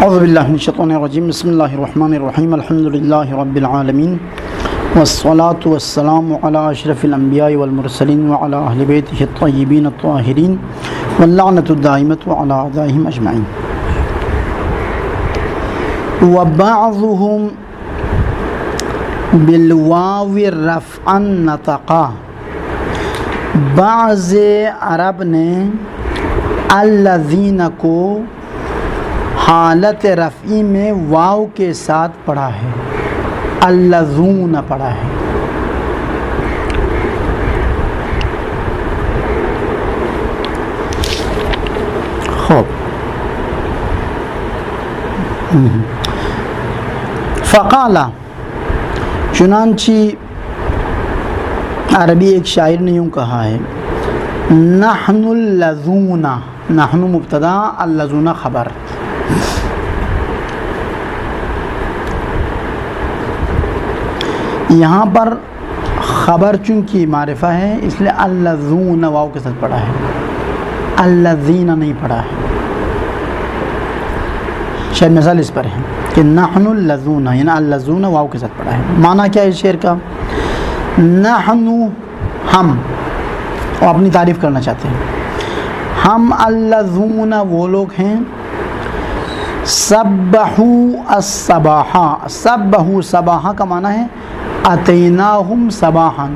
اعوذ باللہ من الشیطان الرجیم بسم اللہ الرحمن الرحیم الحمدللہ رب العالمین والصلاة والسلام علی اشرف الانبیاء والمرسلین وعلی اہل بیتہ الطیبین الطاہرین واللعنۃ الدائمۃ علی اعدائہم اجمعین. وبعضهم بالواو رفعا نطقا، بعض عرب نے الذین کو حالت رفعی میں واو کے ساتھ پڑھا ہے، الذون پڑھا ہے. خوب فقالا، چنانچہ عربی ایک شاعر نے یوں کہا ہے، نحن الذون، نحن مبتدا الذون خبر. یہاں پر خبر چونکہ معرفہ ہے اس لیے الذون واو کے ساتھ پڑھا ہے، الذین نہیں پڑھا ہے. شاید مثال اس پر ہے کہ نحن الذون، یعنی الذون واو کے ساتھ پڑھا ہے. معنی کیا ہے اس شعر کا؟ نحن، ہم، اور اپنی تعریف کرنا چاہتے ہیں، ہم الذون وہ لوگ ہیں، سبحوا الصباحا، سبحوا صباحا کا معنی ہے اتیناہم صباحا،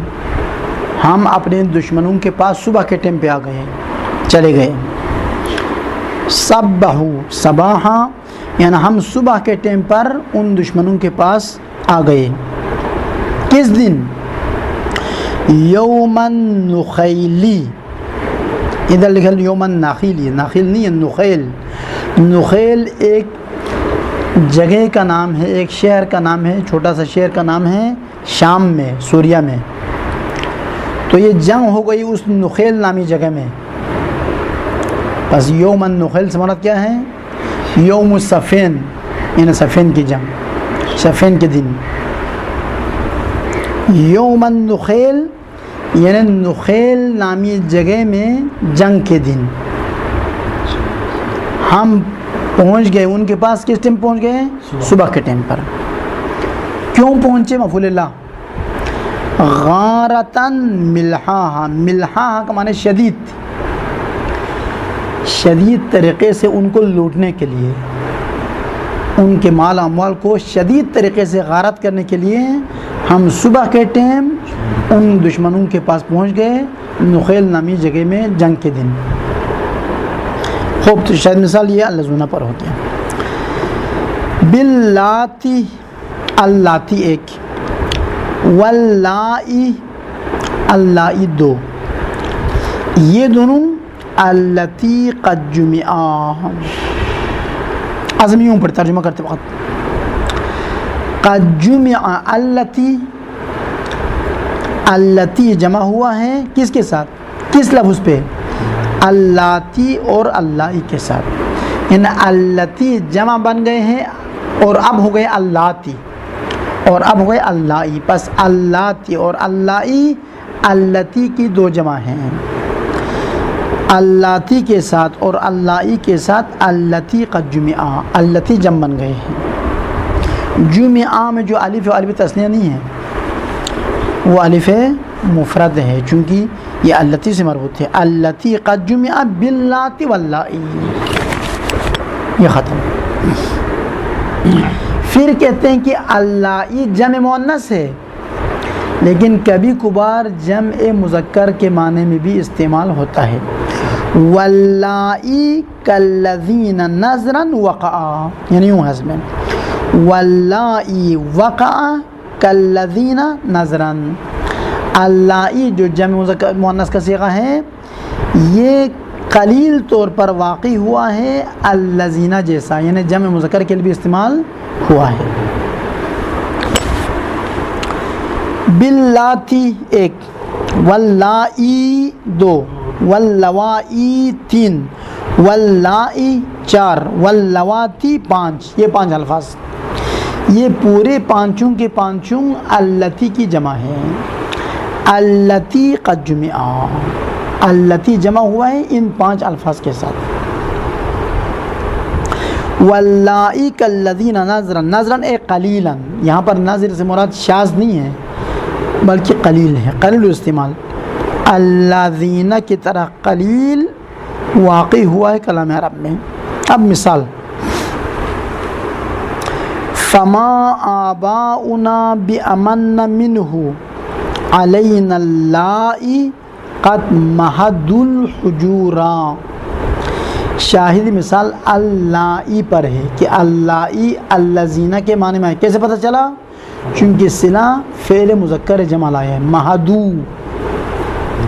ہم اپنے دشمنوں کے پاس صبح کے ٹائم پہ آ گئے، چلے گئے. سبحوا صباحا یعنی ہم صبح کے ٹائم پر ان دشمنوں کے پاس آ گئے. کس دن؟ یوم النخیلی، ادھر لکھا یوم النخیلی، نخیل نہیں ہے، نخیل. نخیل ایک جگہ کا نام ہے، ایک شہر کا نام ہے، چھوٹا سا شہر کا نام ہے شام میں، سوریہ میں. تو یہ جنگ ہو گئی اس نخیل نامی جگہ میں. بس یوم النخیل سے مراد کیا ہے؟ یوم الصفین، یعنی صفین کی جنگ، صفین کے دن. یوم النخیل یعنی نخیل نامی جگہ میں جنگ کے دن ہم پہنچ گئے ان کے پاس. کس ٹائم پہنچ گئے؟ صبح کے ٹائم پر. کیوں پہنچے؟ مفعول اللہ. غارتاً ملحاہا، ملحاہا کا معنی شدید، شدید طریقے سے ان کو لوٹنے کے لیے، ان کے مال اموال کو شدید طریقے سے غارت کرنے کے لیے ہم صبح کے ٹائم ان دشمنوں کے پاس پہنچ گئے نخیل نامی جگہ میں جنگ کے دن. خوب، تو شاید مثال یہ الذون پر ہوتی ہے. باللاتی، اللاتی ایک، واللائی، اللائی دو، یہ دونوں اللاتی قد جمعا. عزمیوں پر ترجمہ کرتے وقت قد جمعا، اللاتی، اللاتی جمع ہوا ہے کس کے ساتھ؟ کس لفظ پہ؟ اللاتی اور اللائی کے ساتھ. ان اللاتی جمع بن گئے ہیں اور اب ہو گئے اللاتی، اور اب ہو گئے اللائی. پس اللاتی اور اللائی اللاتی کی دو جمع ہیں. اللاتی کے ساتھ اور اللائی کے ساتھ اللاتی قد جمعا، اللاتی جمع بن گئے ہیں. جمعا میں جو الف ہے الف تثنیہ نہیں ہے، وہ الف مفرد ہے چونکہ یہ اللاتی سے مربوط ہے. اللاتی قد جمعا باللاتی واللائی، یہ ختم. پھر کہتے ہیں کہ اللائی جمع مؤنث ہے لیکن کبھی کبھار جمع مذکر کے معنی میں بھی استعمال ہوتا ہے. واللائی کالذین نظرا وقعا، یعنی یوں حسب ہے، واللائی وقعا کالذین نظرا. اللائی جو جمع مذکر مؤنث کا صیغہ ہے یہ قلیل طور پر واقع ہوا ہے الذین جیسا، یعنی جمع مذکر کے لیے بھی استعمال ہوا ہے. باللاتی ایک، واللائی دو، واللوائی تین، واللائی چار، واللواتی پانچ. یہ پانچ الفاظ، یہ پورے پانچوں کے پانچوں اللاتی کی جمع ہے. اللاتی قد جمعا، اللاتی جمع ہوا ہے ان پانچ الفاظ کے ساتھ. واللائی کالذین نظرن، نظرن اے قلیلا، یہاں پر نظر سے مراد شاذ نہیں ہے بلکہ قلیل ہے، قلیل استعمال، الذین کی طرح قلیل واقع ہوا ہے کلام عرب میں۔ اب مثال، فما آباؤنا بأمن منہ علینا اللائی قد مہد الحجورا۔ شاہد مثال اللائی پر ہے کہ اللائی الذین کے معنی میں ہے۔ کیسے پتہ چلا؟ چونکہ صلہ فعل مذکر جمع لایا ہے، مہدو،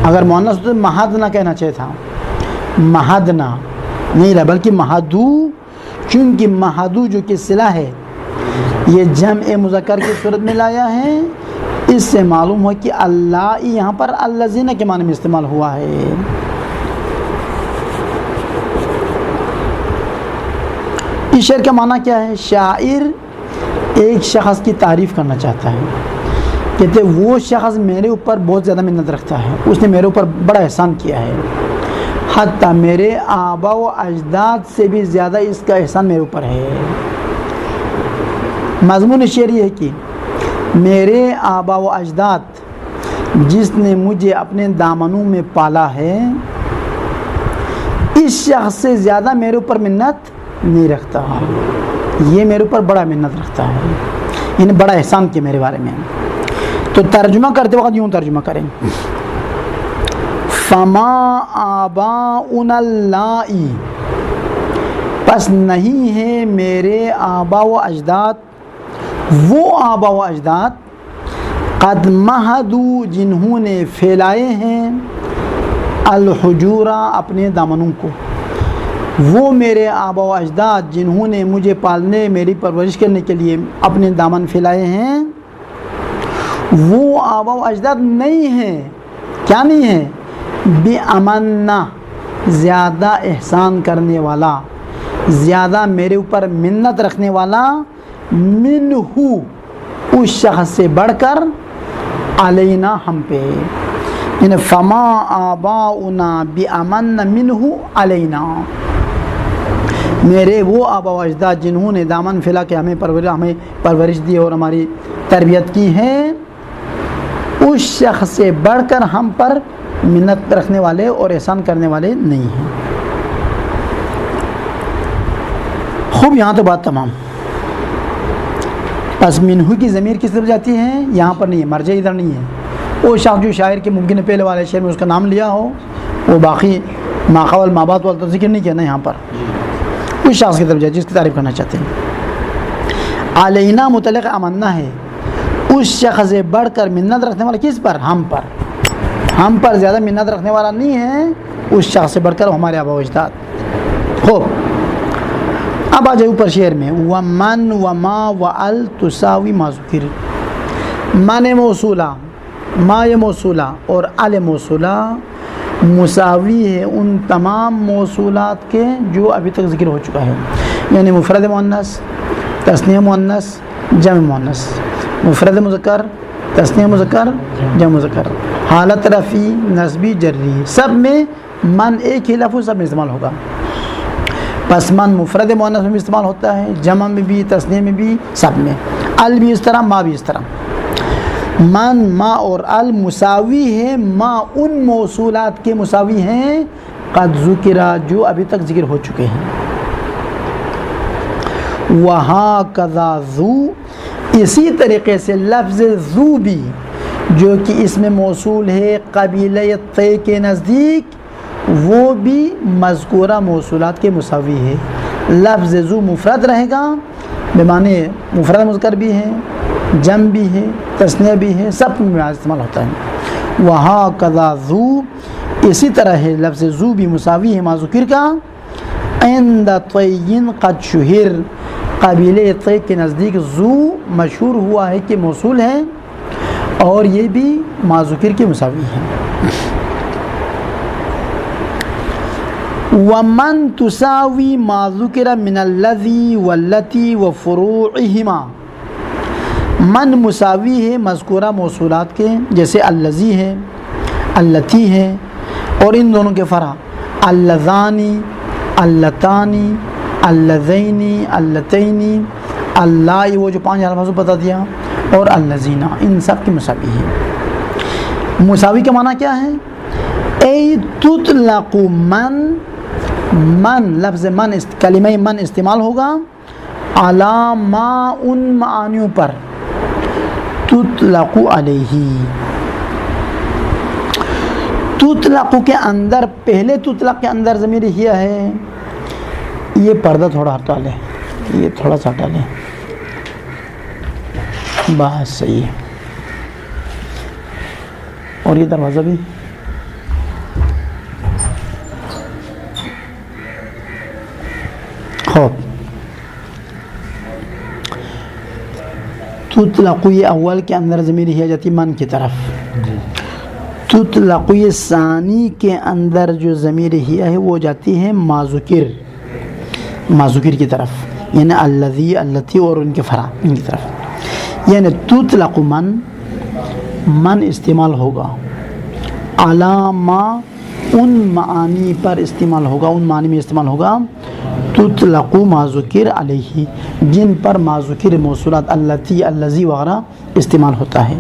اگر مؤنث تو مہدنا کہنا چاہیے تھا، مہدنا نہیں رہا بلکہ مہدو، چونکہ مہدو جو کہ صلہ ہے یہ جمع مذکر کی صورت میں لایا ہے، اس سے معلوم ہو کہ اللائی یہاں پر الذین کے معنی میں استعمال ہوا ہے۔ اس شعر کا معنی کیا ہے؟ شاعر ایک شخص کی تعریف کرنا چاہتا ہے، کہتے وہ شخص میرے اوپر بہت زیادہ منت رکھتا ہے، اس نے میرے اوپر بڑا احسان کیا ہے، حتیٰ میرے آبا و اجداد سے بھی زیادہ اس کا احسان میرے اوپر ہے۔ مضمون شعر یہ ہے کہ میرے آبا و اجداد جس نے مجھے اپنے دامنوں میں پالا ہے، اس شخص سے زیادہ میرے اوپر منت نہیں رکھتا، یہ میرے اوپر بڑا منت رکھتا ہے، یعنی بڑا احسان کیا میرے بارے میں۔ تو ترجمہ کرتے وقت یوں ترجمہ کریں، فما آباؤنا اللائی، پس نہیں ہے میرے آبا و اجداد، وہ آبا و اجداد، قد مہدو جنہوں نے پھیلائے ہیں، الحجورا اپنے دامنوں کو، وہ میرے آبا و اجداد جنہوں نے مجھے پالنے میری پرورش کرنے کے لیے اپنے دامن پھیلائے ہیں، وہ آبا و اجداد نہیں ہیں، کیا نہیں ہے؟ بِأَمَنَّ، زیادہ احسان کرنے والا، زیادہ میرے اوپر منت رکھنے والا، منہ، اس شخص سے بڑھ کر، علینا ہم پہ، یعنی فما آباؤنا بِأَمَنَّ منہ علینا، میرے وہ آبا و اجداد جنہوں نے دامن پھیلا کے ہمیں پرورش دی اور ہماری تربیت کی ہے، اس شخص سے بڑھ کر ہم پر منت رکھنے والے اور احسان کرنے والے نہیں ہیں۔ خوب، یہاں تو بات تمام۔ پس منہ کی ضمیر کس طرف جاتی ہے؟ یہاں پر نہیں ہے، مرجع ادھر نہیں ہے۔ وہ شخص جو شاعر کے ممکن ہے پہلے والے شعر میں اس کا نام لیا ہو، وہ باقی ماخا والمابات والا ذکر نہیں کیا نا، یہاں پر اس شخص کی طرف جائے جس کی تعریف کرنا چاہتے ہیں۔ علینا متعلق امنا ہے، اس شخص سے بڑھ کر منت رکھنے والا کس پر؟ ہم پر، ہم پر زیادہ منت رکھنے والا نہیں ہے اس شخص سے بڑھ کر ہمارے آبا و اجداد۔ خوب، اب آ جائے اوپر شعر میں، ومن وما وال تساوی ما ذکر، من موصولہ، ما یہ موصولہ اور ال موصولہ مساوی ہے ان تمام موصولات کے جو ابھی تک ذکر ہو چکا ہے، یعنی مفرد مؤنث، تثنیہ مؤنث، جمع مؤنث، مفرد مذکر، تثنیہ مذکر، جمع مذکر، حالت رفعی، نصبی، جری، سب میں من ایک ہی لفظ سب میں استعمال ہوگا۔ پس من مفرد مؤنث میں بھی استعمال ہوتا ہے، جمع میں بھی، تثنیہ میں بھی، سب میں، ال بھی اس طرح، ما بھی اس طرح۔ من، ما اور ال مساوی ہے ما ان موصولات کے مساوی ہیں قد ذکرہ جو ابھی تک ذکر ہو چکے ہیں۔ وہاکذا ذو، اسی طریقے سے لفظ ذو بھی جو کہ اس میں موصول ہے قبیلہ طے کے نزدیک، وہ بھی مذکورہ موصولات کے مساوی ہے۔ لفظ ذو مفرد رہے گا، بمعنی مفرد مذکر بھی ہے، جمع بھی ہے، تثنیہ بھی ہے، سب میں استعمال ہوتا ہے۔ وہاکذا ذو، اسی طرح ہے لفظ ذو بھی مساوی ہے ما ذکر کا، عند طی قد شہر، قبیلہ طے کے نزدیک ذو مشہور ہوا ہے کہ موصول ہے، اور یہ بھی ما ذکر کے مساوی ہے۔ ومن تساوی ما ذکر من الذی واللتی وفروعہما، من مساوی ہے مذکورہ موصولات کے، جیسے الذی ہے، اللتی ہے، اور ان دونوں کے فرع اللذانی، اللتانی، اللذینی، اللتینی، اللہ، وہ جو 5 الفاظ بتا دیا، اور اللذینہ، ان سب کی مساوی ہے۔ مساوی کا معنی کیا ہے؟ ای تطلق من لفظ من، کلمہ من استعمال ہوگا علی ما، ان معانیوں پر، تطلق علیہ، تطلق کے اندر، پہلے تطلق کے اندر ضمیر ہیہ ہے، یہ پردہ تھوڑا ہٹا لے، یہ تھوڑا سا ہٹا لے، بس صحیح ہے، اور یہ دروازہ بھی خوب تطلق، یہ اول کے اندر ضمیر ہیہ جاتی من کی طرف، تطلق یہ ثانی کے اندر جو ضمیر ہیہ ہے وہ جاتی ہے ماذکر کی طرف، یعنی الذی، اللتی اور ان کے فرع، ان کی طرف، یعنی تطلق من استعمال ہوگا علامہ، ان معانی پر استعمال ہوگا، ان معنی میں استعمال ہوگا، تطلق ماذکر علیہ، جن پر ماذکر موصولات اللتی، الذی وغیرہ استعمال ہوتا ہے،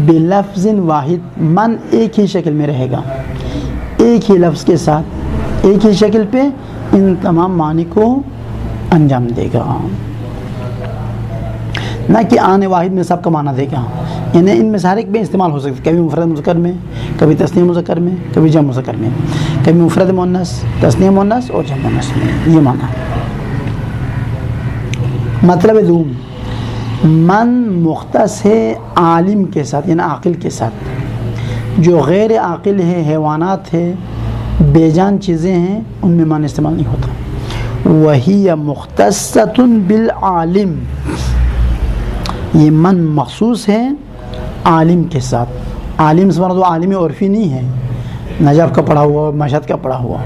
بلفظ واحد، من ایک ہی شکل میں رہے گا، ایک ہی لفظ کے ساتھ، ایک ہی شکل پہ ان تمام معنی کو انجام دے گا، نہ کہ آنے واحد میں سب کا معنی دے گا، یعنی ان میں سے ہر ایک میں استعمال ہو سکتا ہے، کبھی مفرد مذکر میں، کبھی تثنیہ مذکر میں، کبھی جمع مذکر میں، کبھی مفرد مؤنث، تثنیہ مؤنث اور جمع مؤنث میں، یہ معنی ہے۔ مطلب دوم، من مختص ہے عالم کے ساتھ، یعنی عاقل کے ساتھ، جو غیر عاقل ہے، حیوانات ہے، بے جان چیزیں ہیں، ان میں من استعمال نہیں ہوتا۔ وَهِيَ مُخْتَصَّةٌ بِالْعَالِمِ، یہ من مخصوص ہے عالم کے ساتھ، عالم سے مراد عالم عرفی نہیں ہے، نجف کا پڑھا ہوا، مشہد کا پڑھا ہوا،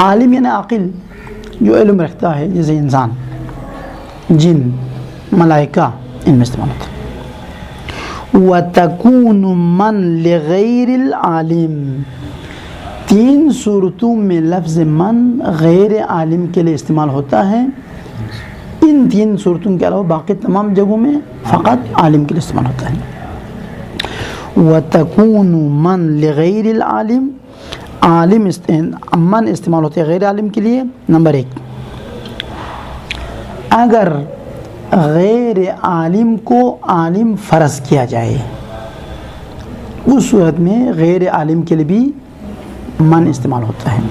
عالم یعنی عاقل جو علم رکھتا ہے، جیسے انسان، جن، ملائکہ، ان میں استعمال ہوتا ہے۔ وَتَكُونُ مَن لِغَيْرِ الْعَالِمِ، 3 صورتوں میں لفظ من غیر عالم کے لیے استعمال ہوتا ہے، ان 3 صورتوں کے علاوہ باقی تمام جگہوں میں فقط عالم کے لیے استعمال ہوتا ہے۔ وَتَكُونُ مَن لِغَيْرِ الْعَالِمِ، عالم من استعمال ہوتے ہیں غیر عالم کے لیے۔ نمبر 1، اگر غیر عالم کو عالم فرض کیا جائے، اس صورت میں غیر عالم کے لیے بھی من استعمال ہوتا ہے۔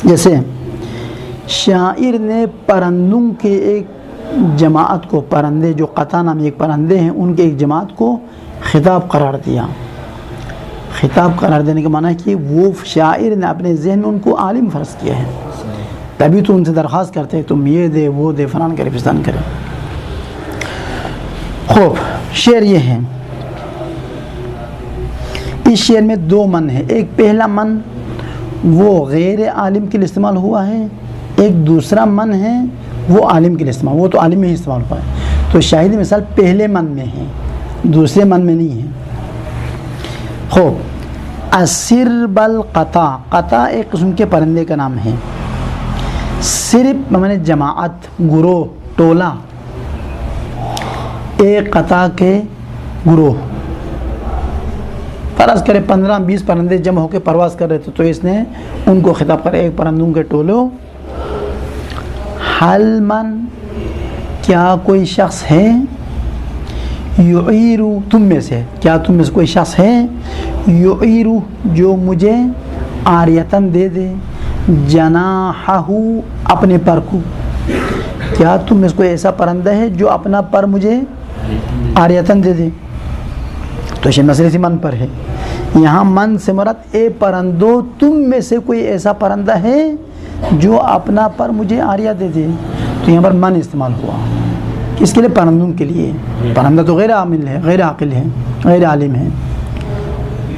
جیسے شاعر نے پرندوں کے ایک جماعت کو، پرندے جو قطع نامی ایک پرندے ہیں، ان کے ایک جماعت کو خطاب قرار دیا۔ خطاب قرار دینے کا معنی ہے کہ وہ شاعر نے اپنے ذہن میں ان کو عالم فرض کیا ہے، تبھی تو ان سے درخواست کرتے ہیں تم یہ دے، وہ دے، فلان کرے، فستان کرے۔ خوب، شعر یہ ہے، اس شعر میں 2 من ہے، ایک پہلا من وہ غیر عالم کے لیے استعمال ہوا ہے، ایک دوسرا من ہے وہ عالم کے لیے استعمال، وہ تو عالم میں ہی استعمال ہوا ہے، تو شاہد مثال پہلے من میں ہے، دوسرے من میں نہیں ہے۔ خوب، السرب القطع، قطع ایک قسم کے پرندے کا نام ہے، صرف میں نے جماعت، گروہ، ٹولہ، ایک قطع کے گروہ، فرض کرے 15-20 پرندے جمع ہو کے پرواز کر رہے تھے، تو اس نے ان کو خطاب کرے، ایک پرندوں کے ٹولوں، حل من، کیا کوئی شخص ہے، یعیرو، تم میں سے، کیا تم میں سے کوئی شخص ہے، یعیرو، جو مجھے عاریتن دے دے، جناحہ، اپنے پر کو، کیا تم میں سے کوئی ایسا پرندہ ہے جو اپنا پر مجھے عاریتن دے دے، تو یہ مسئلہ سی من پر ہے، یہاں من سے مراد اے پرندو تم میں سے کوئی ایسا پرندہ ہے جو اپنا پر مجھے عاریہ دے دے، تو یہاں پر من استعمال ہوا، کس کے لیے؟ پرندوں کے لیے، پرندہ تو غیر عامل ہے، غیر عاقل ہے، غیر عالم ہے،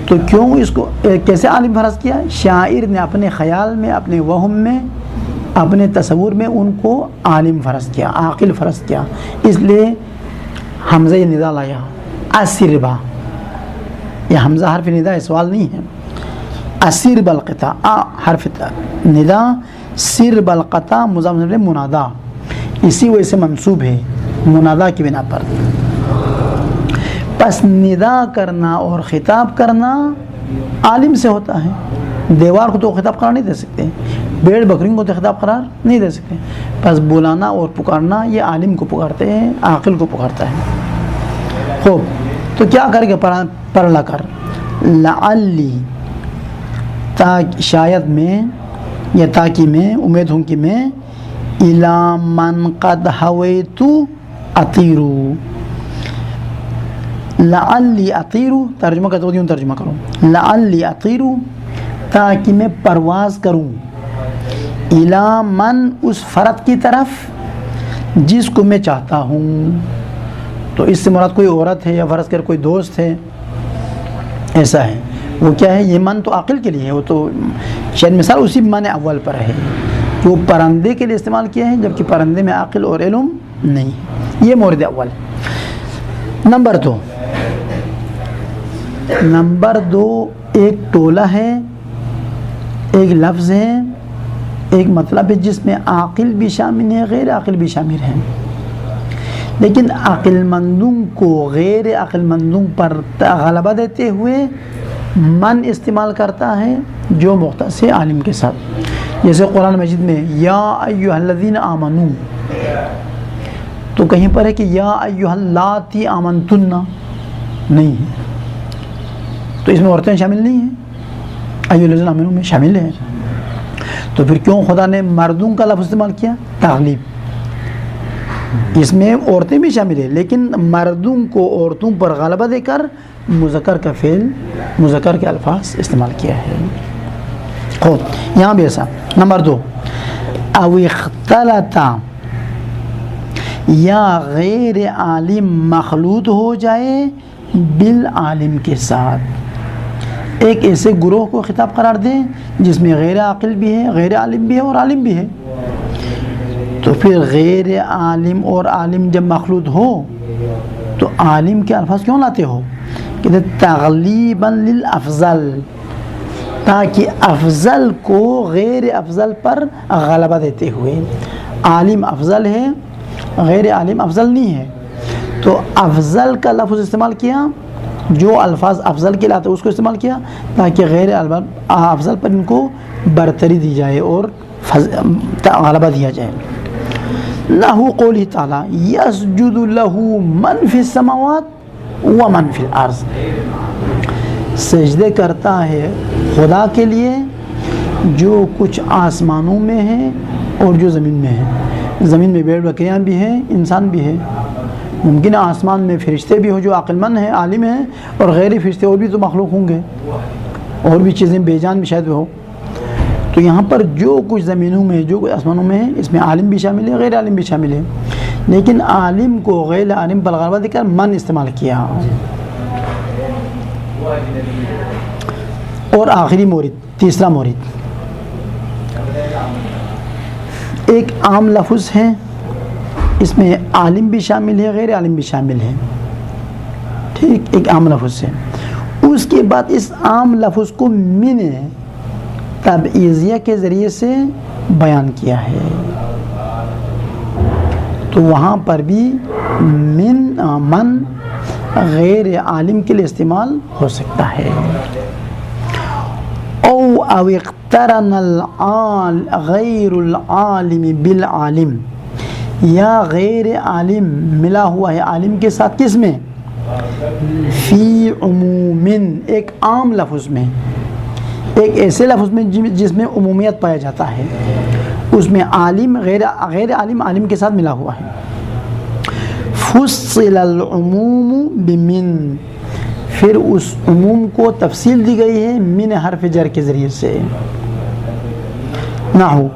تو کیوں اس کو کیسے عالم فرض کیا؟ شاعر نے اپنے خیال میں، اپنے وہم میں، اپنے تصور میں ان کو عالم فرض کیا، عاقل فرض کیا، اس لیے حمزہ ندا لایا، السربا، یہ حمزہ حرف ندا ہے، سوال نہیں ہے، السرب القطع، حرف ندا سر بالقطع مضاف منادا، اسی وجہ سے منصوب ہے منادا کی بنا پر۔ پس ندا کرنا اور خطاب کرنا عالم سے ہوتا ہے۔ دیوار کو تو خطاب قرار نہیں دے سکتے، بھیڑ بکریوں کو تو خطاب قرار نہیں دے سکتے، پس بلانا اور پکارنا یہ عالم کو پکارتے ہیں، عاقل کو پکارتا ہے۔ خوب، تو کیا کرے گا؟ پڑھ لا کر لعلی، شاید میں یا تاکہ میں، امید ہوں کہ میں، الا من قد ہویت اطیرو، لعلی اطیرو ترجمہ کرتا ہوں، ترجمہ کروں، لعلی اطیرو تاکہ میں پرواز کروں، الا من اس فرد کی طرف جس کو میں چاہتا ہوں۔ تو اس سے مراد کوئی عورت ہے یا فرض کر کوئی دوست ہے، ایسا ہے۔ وہ کیا ہے؟ یہ من تو عاقل کے لیے ہے، وہ تو شاید مثال اسی معنی اول پر ہے جو پرندے کے لیے استعمال کیا ہے، جبکہ پرندے میں عقل اور علم نہیں ہے۔ یہ مورد اول۔ نمبر دو ایک ٹولہ ہے، ایک لفظ ہے، ایک مطلب ہے جس میں عاقل بھی شامل ہے، غیر عاقل بھی شامل ہے، لیکن عقل مندوں کو غیر عقل مندوں پر غلبہ دیتے ہوئے من استعمال کرتا ہے جو مختص ہے عالم کے ساتھ۔ جیسے قرآن مجید میں یا ایھا الذین آمنو، تو کہیں پر ہے کہ یا ایھا اللاتی آمنتن، نہیں ہے، تو اس میں عورتیں شامل نہیں ہیں، ایھا الذین آمنو میں شامل ہیں، تو پھر کیوں خدا نے مردوں کا لفظ استعمال کیا؟ تغلیب، اس میں عورتیں بھی شامل ہیں، لیکن مردوں کو عورتوں پر غلبہ دے کر مذکر کا فعل، مذکر کے الفاظ استعمال کیا ہے۔ خوب، یہاں بھی ایسا۔ نمبر دو، او اختلط، یا غیر عالم مخلوط ہو جائے بالعالم کے ساتھ، ایک ایسے گروہ کو خطاب قرار دیں جس میں غیر عاقل بھی ہے، غیر عالم بھی ہے اور عالم بھی ہے، تو پھر غیر عالم اور عالم جب مخلوط ہو تو عالم کے الفاظ کیوں لاتے ہو؟ کہ تغلیباً للافضل، تاکہ افضل کو غیر افضل پر غلبہ دیتے ہوئے۔ عالم افضل ہے، غیر عالم افضل نہیں ہے، تو افضل کا لفظ استعمال کیا، جو الفاظ افضل کے لاتے اس کو استعمال کیا، تاکہ غیر افضل پر ان کو برتری دی جائے اور غلبہ دیا جائے۔ لہو قولی تعالی یسجد لہو من فی السماوات ومن فی الارض، سجدے کرتا ہے خدا کے لیے جو کچھ آسمانوں میں ہے اور جو زمین میں ہے۔ زمین میں بھیڑ بکریاں بھی ہیں، انسان بھی ہے، ممکن ہے آسمان میں فرشتے بھی ہو جو عقل مند ہیں، عالم ہیں، اور غیر فرشتے اور بھی تو مخلوق ہوں گے، اور بھی چیزیں بے جان بھی شاید ہو۔ تو یہاں پر جو کچھ زمینوں میں، جو کچھ آسمانوں میں ہے، اس میں عالم بھی شامل ہے، غیر عالم بھی شامل ہے، لیکن عالم کو غیر عالم پر غلبہ دے کر من استعمال کیا۔ اور آخری مورد، تیسرا مورد، ایک عام لفظ ہے، اس میں عالم بھی شامل ہے، غیر عالم بھی شامل ہے، ٹھیک، ایک عام لفظ ہے۔ اس کے بعد اس عام لفظ کو من تبعیضیہ کے ذریعے سے بیان کیا ہے، تو وہاں پر بھی من غیر عالم کے لیے استعمال ہو سکتا ہے۔ او اقترن غیر العالم بالعالم، یا غیر عالم ملا ہوا ہے عالم کے ساتھ، کس میں؟ فی عموم، ایک عام لفظ میں، ایک ایسے لفظ میں جس میں عمومیت پایا جاتا ہے، اس میں عالم غیر عالم عالم کے ساتھ ملا ہوا ہے۔ فصل العموم بمن، پھر اس عموم کو تفصیل دی گئی ہے من حرف جر کے ذریعے سے۔ نحو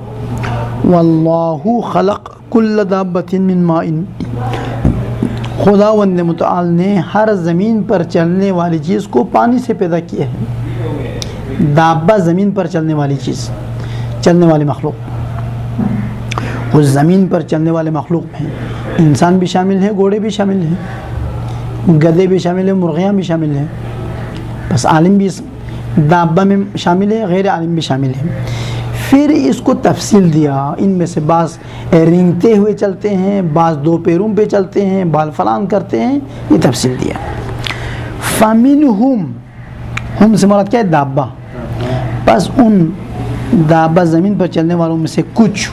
واللہ خلق کل دابۃ من ماء، خداوند متعال نے ہر زمین پر چلنے والی چیز کو پانی سے پیدا کیا ہے۔ دابہ زمین پر چلنے والی چیز، چلنے والی مخلوق، اس زمین پر چلنے والے مخلوق میں انسان بھی شامل ہے، گھوڑے بھی شامل ہیں، گدھے بھی شامل ہیں، مرغیاں بھی شامل ہیں، بس عالم بھی اس دابہ میں شامل ہے، غیر عالم بھی شامل ہے۔ پھر اس کو تفصیل دیا، ان میں سے بعض رینگتے ہوئے چلتے ہیں، بعض دو پیروں پہ چلتے ہیں، بال فلان کرتے ہیں، یہ تفصیل دیا۔ فَمِنْهُمْ، ہم سے مراد کیا ہے؟ دابہ۔ بس ان دابہ زمین پر چلنے والوں میں سے کچھ،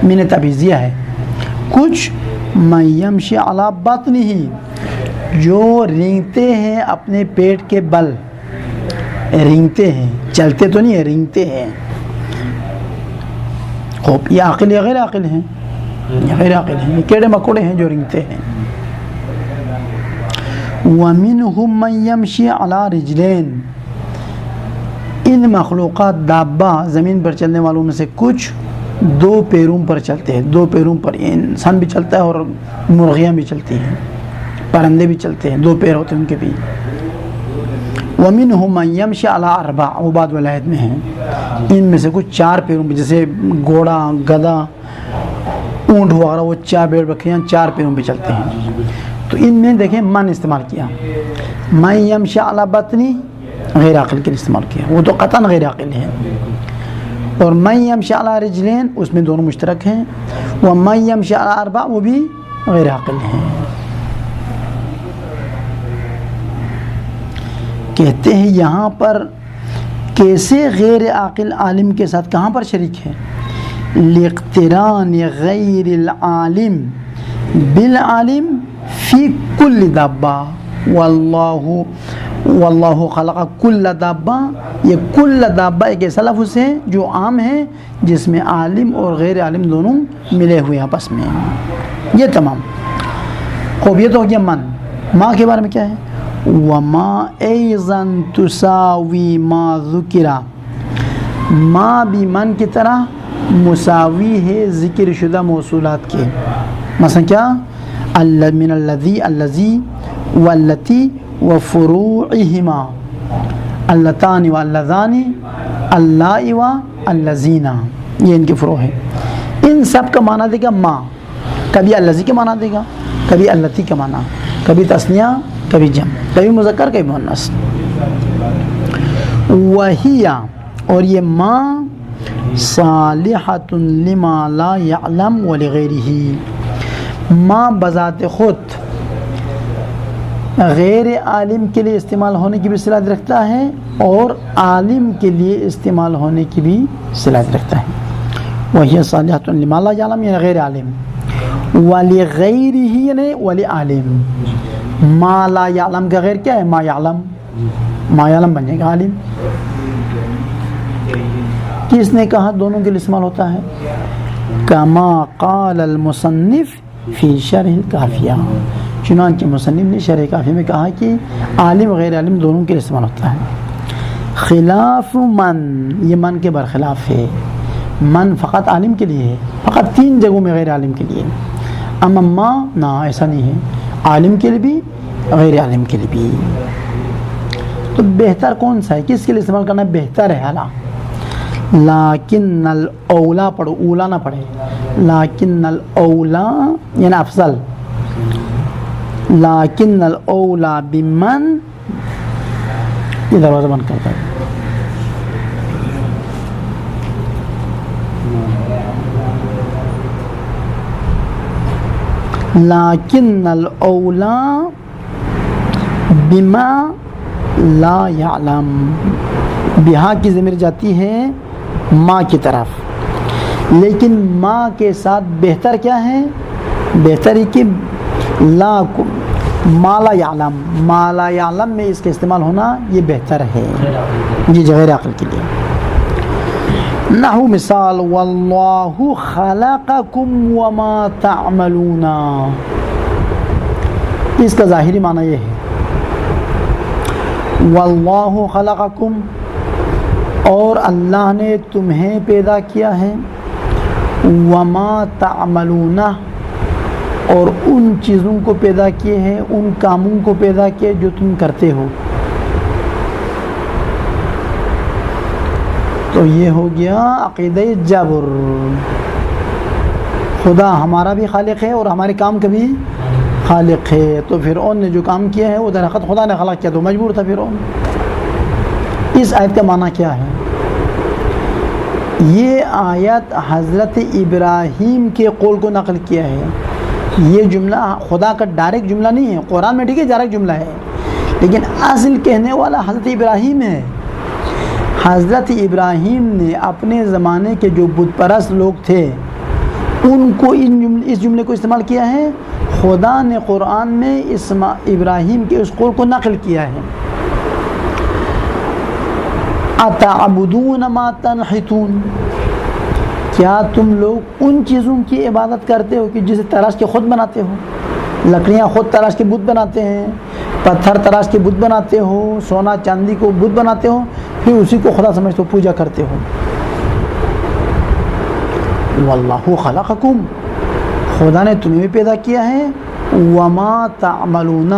میں نے تبعیضیہ ہے، کچھ مَن يَمْشِي عَلَى بَطْنِهِ، جو رینگتے ہیں اپنے پیٹ کے بل، رینگتے ہیں، چلتے تو نہیں ہے، رینگتے ہیں۔ خوب، یہ عاقل یا غیر عاقل ہیں؟ یہ غیر عاقل ہیں، یہ کیڑے مکوڑے ہیں جو رینگتے ہیں۔ وَمِنْهُمْ مَن يَمْشِي عَلَى رِجْلَيْنِ، ان مخلوقات دابہ زمین پر چلنے والوں میں سے کچھ دو پیروں پر چلتے ہیں، دو پیروں پر، انسان بھی چلتا ہے اور مرغیاں بھی چلتی ہیں، پرندے بھی چلتے ہیں، دو پیر ہوتے ہیں ان کے بھی۔ وَمِنْهُمْ مَن يَمْشِي عَلَى أَرْبَعٍ، وہ بعد ولایت میں ہیں، ان میں سے کچھ چار پیروں پہ، جیسے گھوڑا، گدھا، اونٹ وغیرہ، وہ چار بھیڑ بکریاں چار پیروں پہ چلتے ہیں۔ تو ان میں دیکھیں من استعمال کیا، مَن يَمْشِي عَلَى بَطْنِهِ، غیر عاقل کے لیے استعمال کیا، وہ تو قطعاً غیر عاقل ہے۔ اور مَن يَمْشِي عَلَى رِجْلَيْنِ، اس میں دونوں مشترک ہیں، وَمَن يَمْشِي عَلَى أَرْبَعٍ، وہ بھی غیر عاقل ہیں۔ کہتے ہیں یہاں پر کیسے غیر عاقل عالم کے ساتھ کہاں پر شریک ہے؟ لِاقْتِرَانِ غَيْرِ الْعَالِمِ بِالْعَالِمِ فِي كُلِّ دَابَّةٍ واللہ خلق کل دابہ، یہ کل دابہ ایک ایسا لفظ ہے جو عام ہے، جس میں عالم اور غیر عالم دونوں ملے ہوئے آپس میں، یہ تمام۔ خوب، یہ تو ہو گیا من۔ ماں کے بارے میں کیا ہے؟ وَمَا أَيْضًا تُسَاوِي مَا ذُكِرَ، ماں بھی من کی طرح مساوی ہے ذکر شدہ موصولات کے، مثلا کیا؟ من الذی، الذی، واللتی، وفروعہما، اللتان واللذان، اللائی واللذین، یہ ان کے فروع ہے۔ ان سب کا معنی دے گا ماں، کبھی الذی کے معنی دے گا، کبھی اللتی کا معنی، کبھی تثنیہ، کبھی جمع، کبھی مذکر، کبھی مؤنث۔ وہی، اور یہ ماں، صالحۃ لما لا یعلم ولغیرہ، ماں بذات خود غیر عالم کے لیے استعمال ہونے کی بھی صلاحیت رکھتا ہے اور عالم کے لیے استعمال ہونے کی بھی صلاحیت رکھتا ہے۔ وہی صالحۃ لما لا یعلم، یعنی غیر عالم، ولغیرہ یعنی ولعالم۔ ما لا یعلم کا غیر کیا ہے؟ ما یعلم، ما یعلم بن جائے گا عالم۔ کس نے کہا دونوں کے لیے استعمال ہوتا ہے؟ کما قال المصنف فی شرح الکافیہ، چنانچہ مصنف نے شرح کافیہ میں کہا کہ عالم غیر عالم دونوں کے لیے استعمال ہوتا ہے۔ خلاف من، یہ من کے برخلاف ہے، من فقط عالم کے لیے ہے، فقط 3 جگہوں میں غیر عالم کے لیے، اما ما نہ، ایسا نہیں ہے، عالم کے لیے بھی غیر عالم کے لیے بھی۔ تو بہتر کون سا ہے، کس کے لیے استعمال کرنا بہتر ہے؟ حالا لیکن الاولا پڑھو، اولا نہ پڑھے، لیکن الاولا یعنی افضل، لیکن الاولا بمن، یہ دروازہ بند کرتا ہے۔ لیکن الاولا بما لا یعلم، بہا کی ضمیر جاتی ہے ماں کی طرف، لیکن ماں کے ساتھ بہتر کیا ہے؟ بہتر ہے کہ لا ما لا یعلم، ما لا یعلم میں اس کا استعمال ہونا یہ بہتر ہے، یہ غیر عقل کے لیے۔ نحو مثال، واللہ خلقکم وما تعملون، اس کا ظاہری معنی یہ ہے واللہ خلقکم، اور اللہ نے تمہیں پیدا کیا ہے، وما تعملون، اور ان چیزوں کو پیدا کیے ہیں، ان کاموں کو پیدا کیے جو تم کرتے ہو۔ تو یہ ہو گیا عقیدہ جبر، خدا ہمارا بھی خالق ہے اور ہمارے کام کا بھی خالق ہے، تو فرعون نے جو کام کیا ہے وہ در حقیقت خدا نے خلق کیا، تو مجبور تھا فرعون۔ اس آیت کا معنی کیا ہے؟ یہ آیت حضرت ابراہیم کے قول کو نقل کیا ہے. یہ جملہ خدا کا ڈائریکٹ جملہ نہیں ہے. قرآن میں ٹھیک ہے ڈائریکٹ جملہ ہے، لیکن اصل کہنے والا حضرت ابراہیم ہے. حضرت ابراہیم نے اپنے زمانے کے جو بت پرست لوگ تھے ان کو اس جملے کو استعمال کیا ہے. خدا نے قرآن میں ابراہیم کے اس قول کو نقل کیا ہے. اتعبدون ما تنحتون، کیا تم لوگ ان چیزوں کی عبادت کرتے ہو کہ جسے تراش کے خود بناتے ہو؟ لکڑیاں خود تراش کے بت بناتے ہیں، پتھر تراش کے بت بناتے ہو، سونا چاندی کو بت بناتے ہو، پھر اسی کو خدا سمجھتے ہو، پوجا کرتے ہو. واللہ خلقکم، خدا نے تمہیں بھی پیدا کیا ہے، وما تعملون،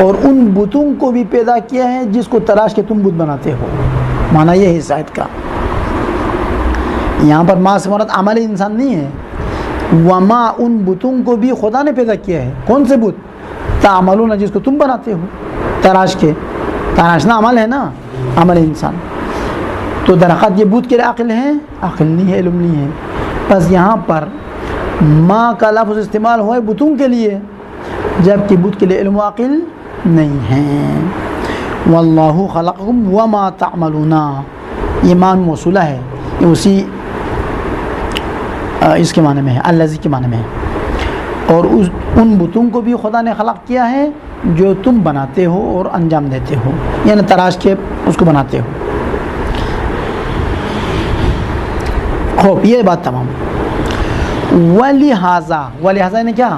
اور ان بتوں کو بھی پیدا کیا ہے جس کو تراش کے تم بت بناتے ہو. معنی یہ ہے اس آیت کا. یہاں پر ما سے مراد عملی انسان نہیں ہے. وما، ان بتوں کو بھی خدا نے پیدا کیا ہے. کون سے بت؟ تعملون، جس کو تم بناتے ہو تراش کے. تراشنا عمل ہے نا، عمل انسان. تو درخت یہ بت کے لیے عقل ہے؟ عقل نہیں ہے، علم نہیں ہے. بس یہاں پر ما کا لفظ استعمال ہوا ہے بتوں کے لیے، جبکہ بت کے لیے علم و عقل نہیں ہے. واللہ خلقکم وما تعملون، یہ مان موصولہ ہے، یہ اسی اس کے معنی میں ہے، الذی کے معنی میں ہے. اور ان بتوں کو بھی خدا نے خلق کیا ہے جو تم بناتے ہو اور انجام دیتے ہو، یعنی تراش کے اس کو بناتے ہو. خوب، یہ بات تمام. ولہذا نے کیا؟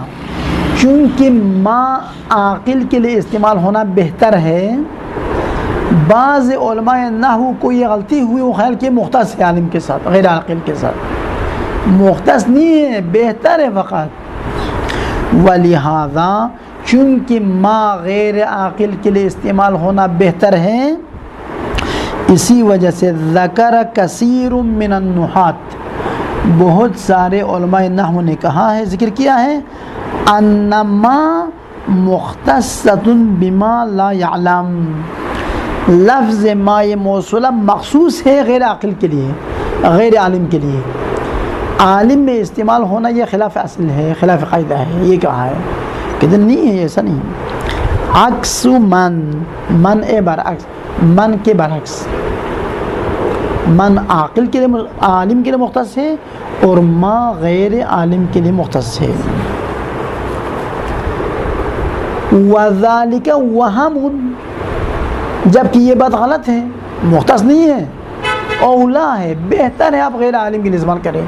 چونکہ ما عاقل کے لیے استعمال ہونا بہتر ہے. بعض علماء نحو کو یہ غلطی ہوئی، وہ خیال کہ مختص ہے عالم کے ساتھ، غیر عاقل کے ساتھ. مختص نہیں ہے، بہتر ہے فقط. ولہذا، چونکہ ما غیر عاقل کے لیے استعمال ہونا بہتر ہے، اسی وجہ سے ذکر کثیر من النحات، بہت سارے علماء نحو نے کہا ہے، ذکر کیا ہے، انما مختصۃ بما لا یعلم، لفظ ما یہ موصولہ مخصوص ہے غیر عاقل کے لیے، غیر عالم کے لیے. عالم میں استعمال ہونا یہ خلاف اصل ہے، خلاف قاعدہ ہے. یہ کہا ہے کہ نہیں ہے، ایسا نہیں. عکس من اے برعکس، من کے برعکس، من عاقل کے لیے، عالم کے لیے مختص ہے، اور ما غیر عالم کے لیے مختص ہے. وذالک وہم، جبکہ یہ بات غلط ہے، مختص نہیں ہے، اولا ہے، بہتر ہے آپ غیر عالم کے لیے استعمال کریں.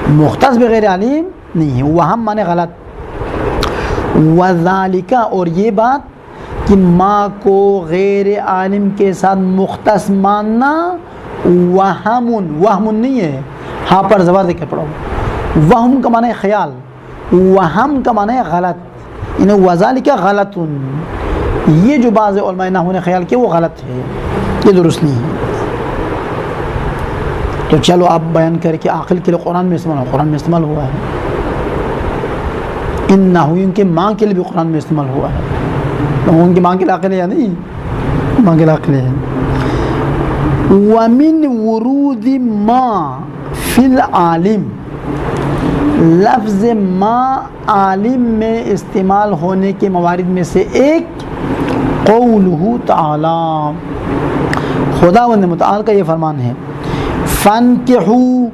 مختص بغیر عالم نہیں ہے. وہم مانے غلط. وذالک، اور یہ بات کہ ما کو غیر عالم کے ساتھ مختص ماننا، وہم نہیں ہے، ہاں پر زبر دے کر پڑھو. وہم کا معنی ہے خیال، وہم کا معنی ہے غلط، یعنی وذالک غلط. یہ جو بعض علماء نحو نے خیال کیا وہ غلط ہے، یہ درست نہیں ہے. تو چلو آپ بیان کر کے عاقل کے لیے قرآن میں استعمال ہوا ہے. ان نحویوں کے ماں کے لیے بھی قرآن میں استعمال ہوا ہے. تو ان کی ماں کے لیے عاقل ہے یا نہیں؟ ماں کے لیے عاقل ہے. ومن ورود ما فی العالم، لفظ ما عالم میں استعمال ہونے کے موارد میں سے ایک قولہ تعالی، خداوند متعال کا یہ فرمان ہے، فانکحوا،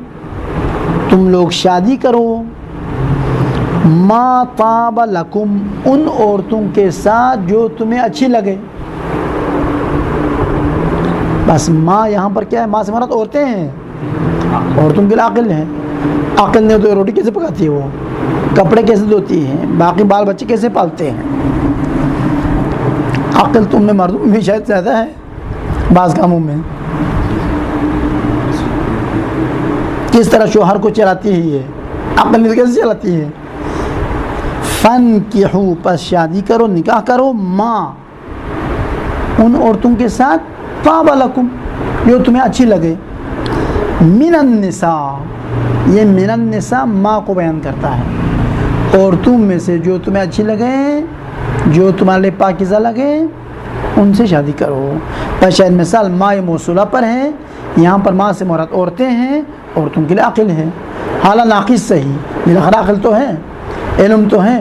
تم لوگ شادی کرو، ما طاب لکم، ان عورتوں کے ساتھ جو تمہیں اچھی لگے. بس ما یہاں پر کیا ہے؟ ما سے مراد عورتیں ہیں، عورتوں کے لیے عقل ہے. عقل نہیں تو روٹی کیسے پکاتی ہے، وہ کپڑے کیسے دھوتی ہیں، باقی بال بچے کیسے پالتے ہیں. عقل تم میں مردوں میں شاید زیادہ ہے بعض کاموں میں. کس طرح شوہر کو چلاتی ہے یہ عقل نہیں کیسے چلاتی ہے. فانکحوا، پس شادی کرو، نکاح کرو، ما، ان عورتوں کے ساتھ، طاب لکم، جو تمہیں اچھی لگے. من النساء، یہ من النساء ما کو بیان کرتا ہے، عورتوں میں سے جو تمہیں اچھی لگے، جو تمہارے لیے پاکیزہ لگے، ان سے شادی کرو. پر شاید مثال ما موصولہ پر ہے, یہاں پر ما سے مراد عورتیں ہیں, عورتوں کے لیے عقل ہے, حالانکہ ناقص صحیح, بالاخره عقل تو ہے, علم تو ہے.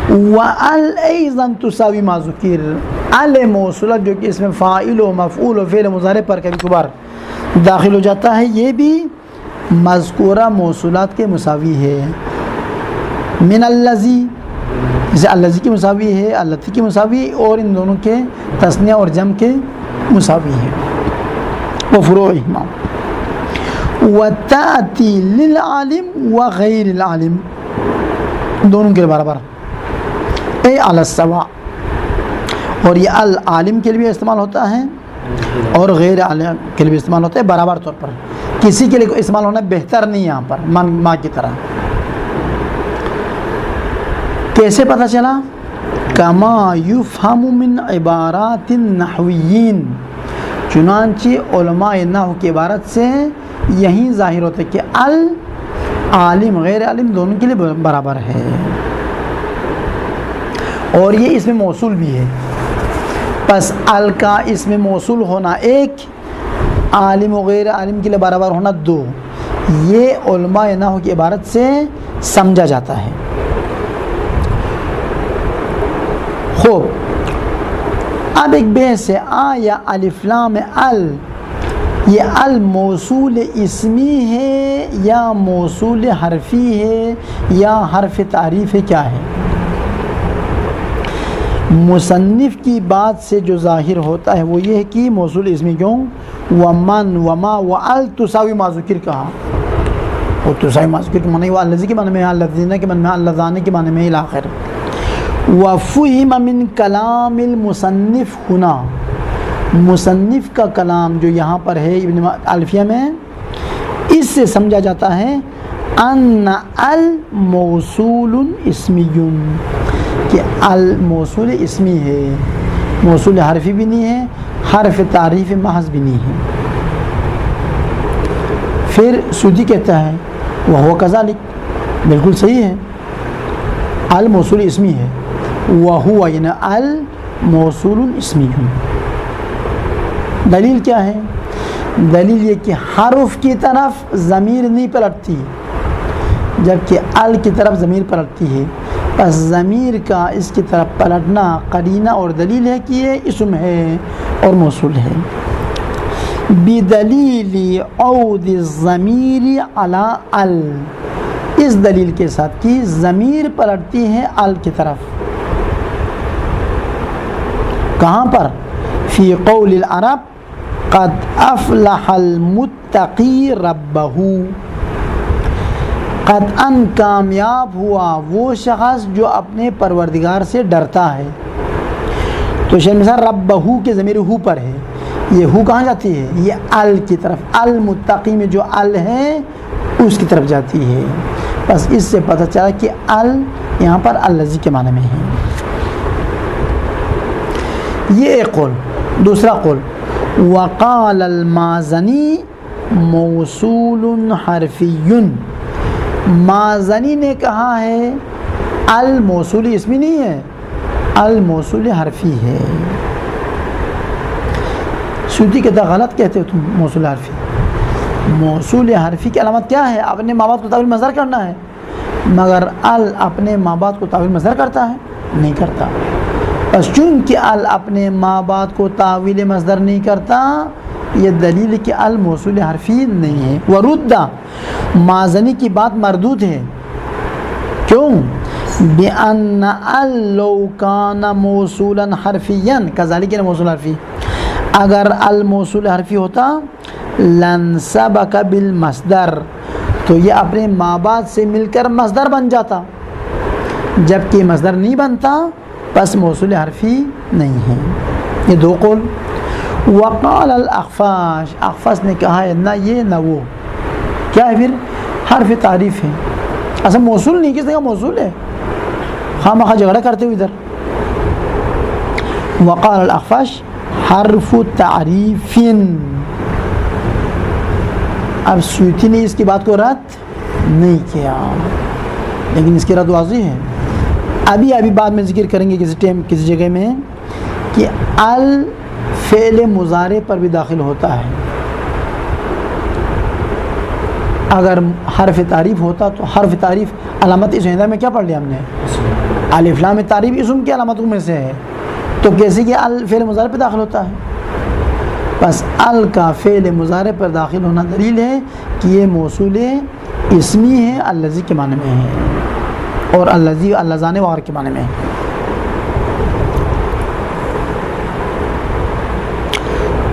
وَأَلْ أَيْضًا تُسَاوِي مَا ذُكِرَ, ال موصولہ جو کہ اس میں فاعل و مفعول و فعل مضارع پر کبھی کبھار داخل ہو جاتا ہے, یہ بھی مذکورہ موصولات کے مساوی ہے. من الذی, جیسے الذی کی مساوی ہے, اللتی کی مساوی, اور ان دونوں کے تثنیہ اور جمع کے مساوی ہے. وفروعہما وتأتی للعالم وغیر العالم, دونوں کے برابر, اے علی السواء, اور یہ العالم کے لیے استعمال ہوتا ہے اور غیر عالم کے لیے استعمال ہوتا ہے برابر طور پر. کسی کے لیے استعمال ہونا بہتر نہیں یہاں پر ماں کی طرح. کیسے پتہ چلا؟ کما یفہم من عبارات النحویین, چنانچہ علماء نحو کی عبارت سے یہی ظاہر ہوتا ہے کہ العالم غیر عالم دونوں کے لیے برابر ہے, اور یہ اس میں موصول بھی ہے. پس ال کا اس میں موصول ہونا ایک, عالم و غیر عالم کے لیے برابر ہونا دو, یہ علماء نحو کی عبارت سے سمجھا جاتا ہے. خوب, اب ایک بحث ہے, آیا الف لام ال, یہ ال موصول اسمی ہے یا موصول حرفی ہے یا حرف تعریف ہے, کیا ہے؟ مصنف کی بات سے جو ظاہر ہوتا ہے وہ یہ ہے کہ موصول اسمی کیوں, ومن وما وال تساوی ما ذکر کہا, اور تساوی ما ذکر کے معنی وہ الذی کے معنی میں, الذین کے معنی میں, اللذان کے معنی میں الاخر. وفہم من کلام المصنف ہنا, مصنف کا کلام جو یہاں پر ہے ابن الفیہ میں, اس سے سمجھا جاتا ہے ان الموصول اسمی, کہ الموصول اسمی ہے, موصول حرفی بھی نہیں ہے, حرف تعریف محض بھی نہیں ہے. پھر سودی کہتا ہے وہو کذالک, بالکل صحیح ہے, الموصول اسمی ہے, وہو یعنی الموصول اسمی. دلیل کیا ہے؟ دلیل یہ کہ حرف کی طرف ضمیر نہیں پلٹتی جبکہ ال کی طرف ضمیر پلٹتی ہے. پس ضمیر کا اس کی طرف پلٹنا قرینہ اور دلیل ہے کہ یہ اسم ہے اور موصول ہے. بدلیل عود الضمیر علی ال, اس دلیل کے ساتھ کہ ضمیر پلٹتی ہے ال کی طرف. کہاں پر؟ فی قول العرب قد افلح المتقی ربہ, قطعاً کامیاب ہوا وہ شخص جو اپنے پروردگار سے ڈرتا ہے. تو شاید مثال ربہ کے ضمیر ہو پر ہے, یہ ہو کہاں جاتی ہے؟ یہ ال کی طرف, المتقی میں جو ال ہے اس کی طرف جاتی ہے. بس اس سے پتہ چلا کہ ال یہاں پر الذی کے معنی میں ہے. یہ ایک قول. دوسرا قول, وقال المازنی موصول حرفی, مازنی نے کہا ہے الموصول اسمی نہیں ہے, الموصول حرفی ہے. سیوطی کہتا غلط کہتے ہو تم, موصول حرفی. موصول حرفی کی علامت کیا ہے؟ اپنے ماں باپ کو تعویل مصدر کرنا ہے, مگر ال اپنے ماں باپ کو تعویل مصدر کرتا ہے؟ نہیں کرتا. بس چونکہ ال اپنے ماں باپ کو تعویل مصدر نہیں کرتا, یہ دلیل کہ ال موصول حرفی نہیں ہے. وردا, مازنی کی بات مردود ہے. کیوں؟ بِأَنَّ ال لَوْ كَانَ مَوْصُولًا حرفیًا كَذَلِكَ موصول حرفی, اگر الموصول حرفی ہوتا لَنْسَبَكَ بِالْمَصْدَرِ, تو یہ اپنے ماں باپ سے مل کر مصدر بن جاتا, جبکہ مصدر نہیں بنتا پس موصول حرفی نہیں ہے. یہ دو قول. وقال الاخفاش, اخفاش نے کہا ہے نہ یہ نہ وہ, کیا ہے پھر؟ حرف تعریف ہے. اصلا موصول نہیں, کس طرح موصول ہے, خواہ جھگڑا کرتے ہوئے ادھر. وقال الاخفاش حرف تعریف. اب سیوطی نے اس کی بات کو رد نہیں کیا. لیکن اس کی رد واضح ہے. ابھی بعد میں ذکر کریں گے کسی جگہ میں کہ ال فعل مضارع پر بھی داخل ہوتا ہے. اگر حرف تعریف ہوتا تو حرف تعریف علامت اسم میں کیا پڑھ لیا ہم نے؟ الف لام تعریف اسم کی علامتوں میں سے ہے، تو کیسے کہ ال فعل مضارع پہ داخل ہوتا ہے. بس ال کا فعل مضارع پر داخل ہونا دلیل ہے کہ یہ موصول اسمی ہے، الذی کے معنی میں ہے، اور الذی اللذان و اور کے معنی میں ہے.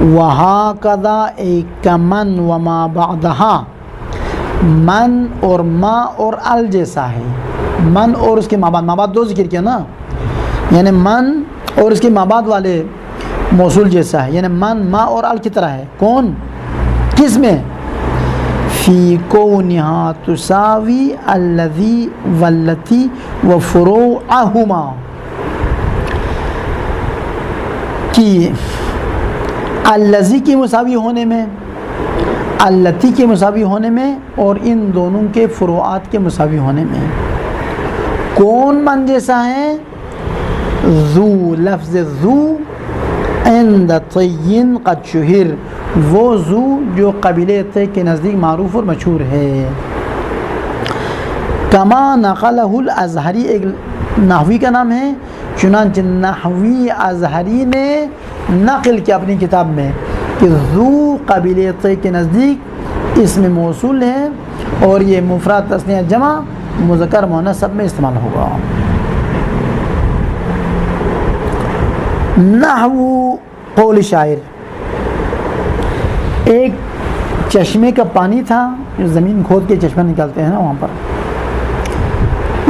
وَهَكَذَا اِكَمَنْ وَمَا بَعْدَهَا، من اور ما اور ال جیسا ہے. من اور اس کے مابعد دو ذکر کیا نا، یعنی من اور اس کے مابعد والے موصول جیسا ہے، یعنی من ما اور ال کی طرح ہے. کون؟ کس میں؟ فی کونہا تساوی الذی واللتی وفروعہما، کہ الذی کی مساوی ہونے میں، اللتی کے مساوی ہونے میں، اور ان دونوں کے فروعات کے مساوی ہونے میں. کون من جیسا ہے؟ ذو، لفظ ذو عند طین قد شہر، وہ ذو جو قبیلے طی کے نزدیک معروف اور مشہور ہے. کما نقلہ الازہری، ایک نحوی کا نام ہے، چنانچہ نحوی ازہری نے نقل کیا اپنی کتاب میں کہ ذو قبیلے طی کے نزدیک اسم موصول ہے، اور یہ مفرد تثنیہ جمع مذکر مؤنث سب میں استعمال ہوگا. نحو قول شاعر، ایک چشمے کا پانی تھا، جو زمین کھود کے چشمہ نکالتے ہیں نا وہاں پر،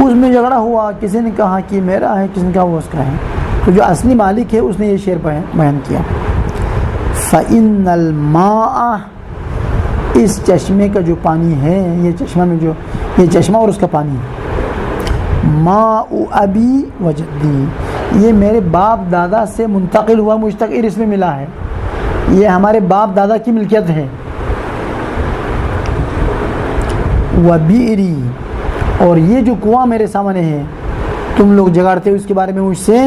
اس میں جھگڑا ہوا، کسی نے کہا کہ میرا ہے، کسی نے کہا وہ اس کا ہے. تو جو اصلی مالک ہے اس نے یہ شعر بیان کیا، فَإِنَّ الْمَاءَ، اس چشمے کا جو پانی ہے، یہ چشمہ میں جو یہ چشمہ اور اس کا پانی، ماء ابی و جدی، یہ میرے باپ دادا سے منتقل ہوا، مشتق اس میں ملا ہے، یہ ہمارے باپ دادا کی ملکیت ہے. وبئری، اور یہ جو کنواں میرے سامنے ہے تم لوگ جگاڑتے ہو اس کے بارے میں مجھ سے،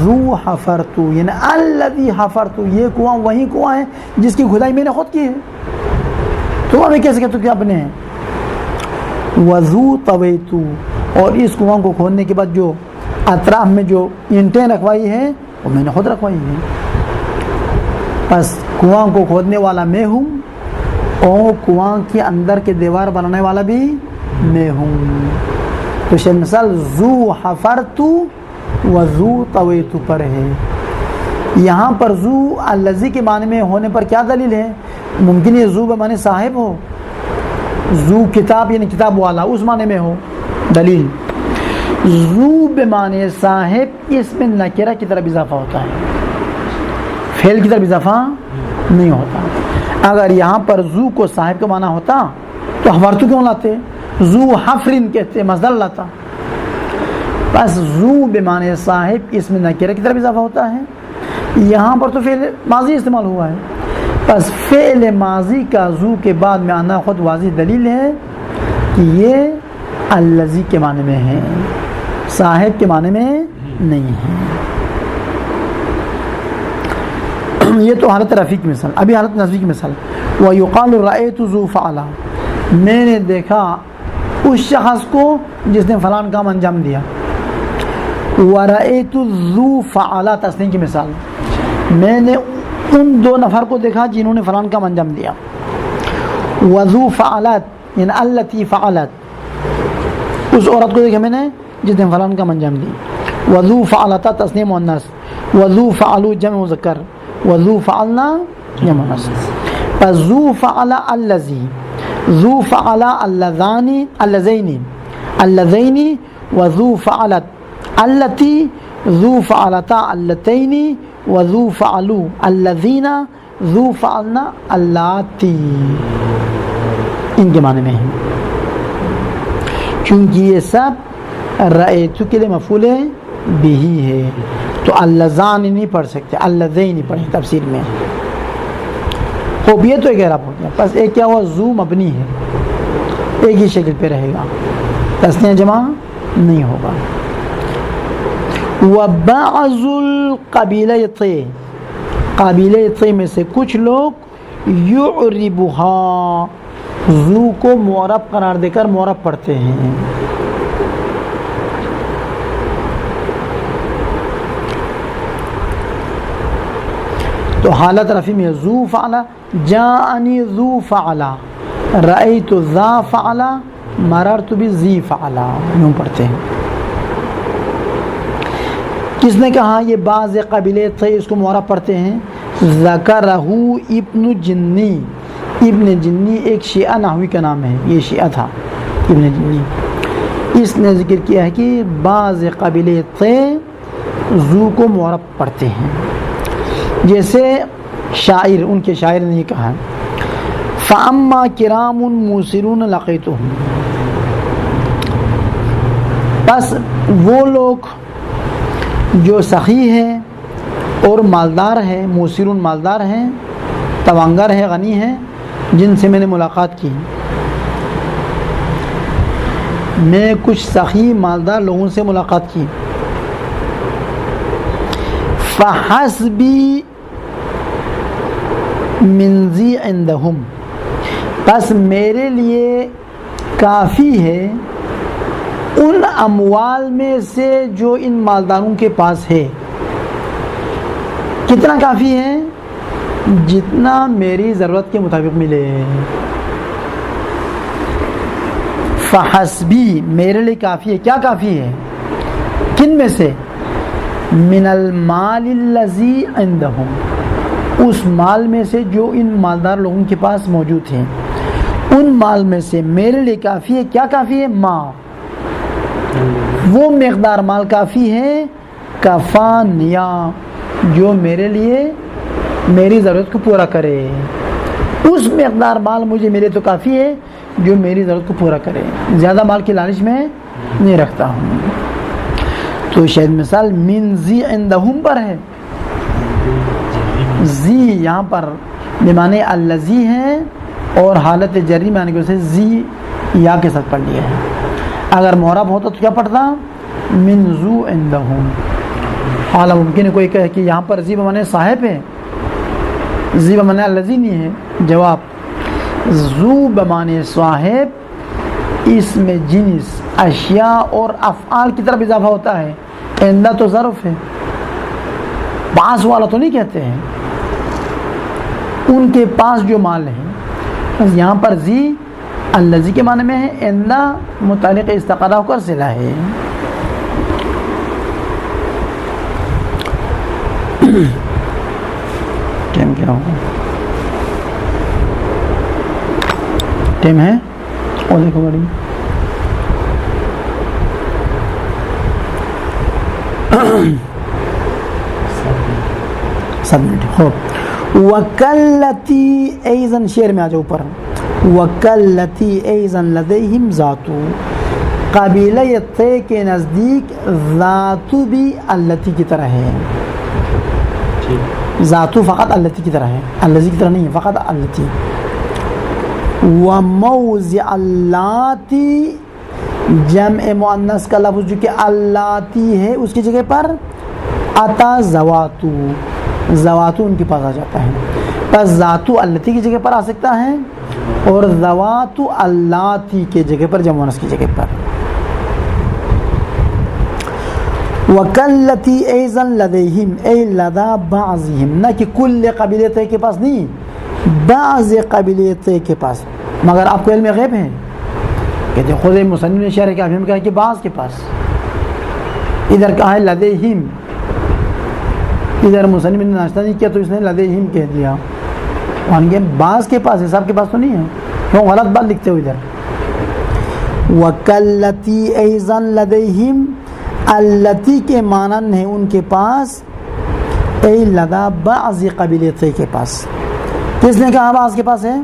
ذو حفرت، یعنی الذی حفرت، یہ کنواں وہی کنواں ہے جس کی کھدائی میں نے خود کی ہے، تو ہمیں کیسے کہتے کہ اپنے ہیں. وذو طویت، اور اس کنواں کو کھودنے کے بعد جو اطراف میں جو اینٹیں رکھوائی ہیں وہ میں نے خود رکھوائی ہیں. بس کنواں کو کھودنے والا میں ہوں، اور کنواں کے اندر کے دیوار بنانے والا بھی میں ہوں. تو شاید مثال ذو حفرت و ذو طویت پر ہے. یہاں پر ذو الذی کے معنی میں ہونے پر کیا دلیل ہے؟ ممکن یہ ذو بمعنی صاحب ہو، ذو کتاب یعنی کتاب والا اس معنی میں ہو. دلیل ذو بمعنی صاحب اس میں نکرہ کی طرف اضافہ ہوتا ہے، فعل کی طرف اضافہ نہیں ہوتا. اگر یہاں پر ذو کو صاحب کا معنی ہوتا تو حفرتو کیوں لاتے؟ ذو حفرن کہتے، مصدر لاتا. بس ذو بمعنی صاحب اس میں نکرہ کی طرف اضافہ ہوتا ہے، یہاں پر تو فعل ماضی استعمال ہوا ہے. بس فعل ماضی کا ذو کے بعد میں آنا خود واضح دلیل ہے کہ یہ الذی کے معنی میں ہے، صاحب کے معنی میں نہیں ہے. یہ تو حالت رفیع کی مثال. ابھی حالت نصبی کی مثال، وَيُقَالُ رَأَيْتُ ذُو فَعَلَ، میں نے دیکھا اس شخص کو جس نے فلان کام انجام دیا. وَرَأَيْتُ ذُو فَعَلَ تسنیہ کی مثال، میں نے ان دو نفر کو دیکھا جنہوں نے فلان کام انجام دیا. وَذُو فَعَلَتْ یعنی الَّتِي فَعَلَتْ، اس عورت کو دیکھا میں نے جس نے فلان کام انجام دی. وَذُو فَعَلَتَ تسنیہ مؤنث، وَذُو فَعَلُوا جمع مذکر، وَذُو فَعَلْنَا جمع مؤنث. پس ذو فعل الذی، ذو فعل اللذانی اللذین اللذین، وذو فعلت التی، ذو فعلتا اللتین، وذو فعلوا الذین، ذو فعلنا اللاتی، ان کے معنی میں ہیں. کیونکہ یہ سب رأیتو کے لیے مفعول بہی ہے، تو اللذان نہیں پڑھ سکتے، اللذین پڑھیں تفسیر میں. خوب یہ تو ایک اعراب ہو گیا. بس ایک کیا ہوا، ذو مبنی ہے، ایک ہی شکل پہ رہے گا. تسنیہ جمع نہیں ہوگا. وبعض القبیلۃ، قبیلہ میں سے کچھ لوگ یعربها ذو کو معرب قرار دے کر معرب پڑھتے ہیں. تو حالت رفع میں ذو فعلا، جاءنی ذو فعلا، رأیت ذا فعلا، مررت بذی فعلا، یوں پڑھتے ہیں. کس نے کہا یہ بعض قبیلے تھے اس کو معرب پڑھتے ہیں؟ ذکرہ ابن جنی، ابن جنی ایک شیعہ نحوی کا نام ہے، یہ شیعہ تھا ابن جنی. اس نے ذکر کیا ہے کہ بعض قبیلے تھے ذو کو معرب پڑھتے ہیں. جیسے شاعر، ان کے شاعر نے یہ کہا فَأَمَّا كِرَامٌ مُوسِرُونَ لَقِيتُهُمْ، بس وہ لوگ جو سخی ہیں اور مالدار ہیں، موسرون مالدار ہیں، توانگر ہے، غنی ہیں، جن سے میں نے ملاقات کی. میں کچھ سخی مالدار لوگوں سے ملاقات کی. فحسبی من ذی عندہم، بس میرے لیے کافی ہے ان اموال میں سے جو ان مالداروں کے پاس ہے. کتنا کافی ہے؟ جتنا میری ضرورت کے مطابق ملے. فحسبی میرے لیے کافی ہے. کیا کافی ہے؟ کن میں سے؟ من المال الذی عندہم، اس مال میں سے جو ان مالدار لوگوں کے پاس موجود ہیں. ان مال میں سے میرے لیے کافی ہے. کیا کافی ہے؟ ما، وہ مقدار مال کافی ہے، کفانیا، جو میرے لیے میری ضرورت کو پورا کرے. اس مقدار مال مجھے ملے تو کافی ہے جو میری ضرورت کو پورا کرے. زیادہ مال کی لالچ میں نہیں رکھتا ہوں. تو شاید مثال من ذی عندہم پر ہے. ذی یہاں پر بمعنی الذی ہے اور حالت جری میں آنے کی وجہ سے ذی یا کے ساتھ پڑھ لیا ہے. اگر معرب ہوتا تو کیا پڑھتا؟ من ذو عندہم. حالا ممکن ہے کوئی کہے کہ یہاں پر ذی بمعنی صاحب ہے، ذی بمعنی الذی نہیں ہے. جواب، ذو بمعنی صاحب اس میں جنس، اشیاء اور افعال کی طرف اضافہ ہوتا ہے. عندہ تو ظرف ہے، پاس والا تو نہیں کہتے ہیں. ان کے پاس جو مال ہے، بس یہاں پر ذی الذی کے معنی میں ہے، عندہ متعلق استقرا ہو کر صلہ ہے. ٹائم کیا ہوگا؟ ٹائم ہے اور دیکھو بڑی سب منٹ. خوب، وکلتی ایزن شعر میں آ جاؤ اوپر. وکلتی ایزن لدیہم ذاتو، قبیلہ طے کے نزدیک ذاتو بھی التی کی طرح ہے. ذاتو فقط التی کی طرح ہے، الذی کی طرح نہیں ہے، فقط التی. وموضع اللاتی، جمع مؤنث کا لفظ جو کہ اللاتی ہے اس کی جگہ پر اتا زواتو، زواتو ان کے پاس آ جاتا ہے. بس ذاتو التی کی جگہ پر آ سکتا ہے اور زواتو اللاتی کے جگہ پر جمع مؤنث کی جگہ پر. وکلتی ایزن لدیہم، اے لدا بعضہم، نہ کہ کل قبیلے کے پاس نہیں، بعض قبیلے کے پاس. مگر آپ کو علم غیب ہے کہ خود مصنف نے شعر کافی میں کہا کہ بعض کے پاس. ادھر کہا ہے لدیہم، ادھر مصنف نے ناشتہ نہیں کیا تو اس نے لدیہم کہہ دیا. بعض کے پاس ہے، سب کے پاس تو نہیں ہے. کیوں غلط بات لکھتے ہو ادھر؟ وکلتی ایزن لدیہم، التی کے مانند ہے ان کے پاس، اے لدا بعض قبیلے کے پاس. کس نے کہا بعض کے پاس ہے؟